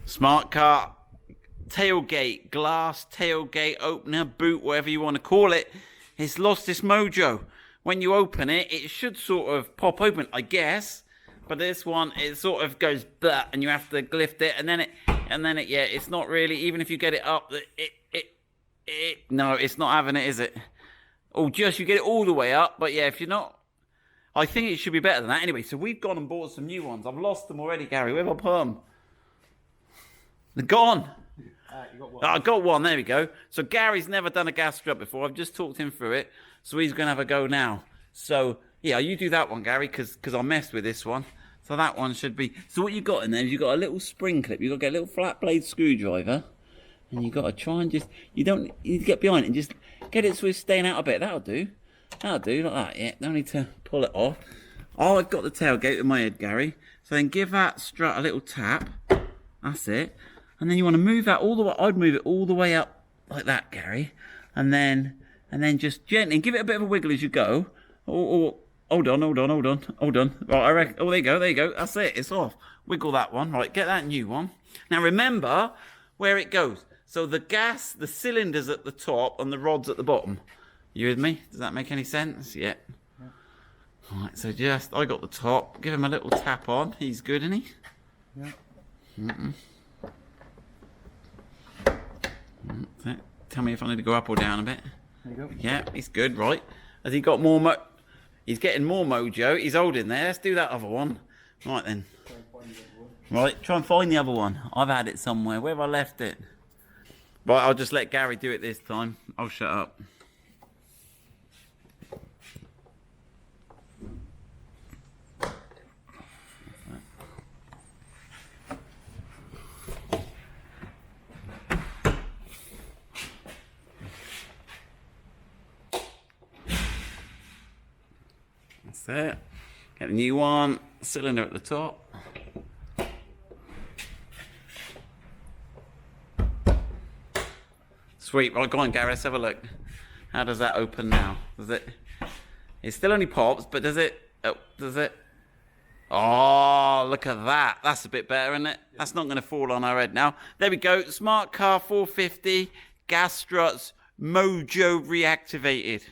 Smart Car tailgate, glass tailgate opener, boot, whatever you want to call it. It's lost its mojo. When you open it, it should sort of pop open, I guess. But this one, it sort of goes blah, and you have to lift it, and then it, yeah, it's not really. Even if you get it up, no, it's not having it, is it? Oh, just you get it all the way up, but yeah, if you're not, I think it should be better than that. Anyway, so we've gone and bought some new ones. I've lost them already, Gary. Where have I put them? They're gone. You got one. I got one. There we go. So Gary's never done a gas strut before. I've just talked him through it, so he's going to have a go now. So yeah, you do that one, Gary, because I messed with this one. So that one should be. So what you got in there is you got a little spring clip. You got to get a little flat blade screwdriver, and you got to try and just. You need to get behind it and just get it so it's staying out a bit. That'll do. That'll do like that. Yeah. Don't need to pull it off. Oh, I've got the tailgate in my head, Gary. So then give that strut a little tap. That's it. And then you want to move that all the way. I'd move it all the way up like that, Gary. And then just gently give it a bit of a wiggle as you go. Oh, hold on. Right, I reckon. Oh, there you go. That's it. It's off. Wiggle that one. Right, get that new one. Now remember where it goes. So the cylinder's at the top and the rod's at the bottom. You with me? Does that make any sense? Yeah. Right, so I got the top. Give him a little tap on. He's good, isn't he? Yeah. Tell me if I need to go up or down a bit. There you go. Yeah, he's good, right? Has he got more he's getting more mojo. He's holding there. Let's do that other one. Right then. Right, try and find the other one. I've had it somewhere. Where have I left it? Right, I'll just let Gary do it this time. I'll shut up. That's it. Get a new one. Cylinder at the top. Sweet. Right, go on, Gary. Let's have a look. How does that open now? Does it? It still only pops, but does it? Oh, does it? Oh, look at that. That's a bit better, isn't it? That's not going to fall on our head now. There we go. Smart Car 450 gas struts mojo reactivated.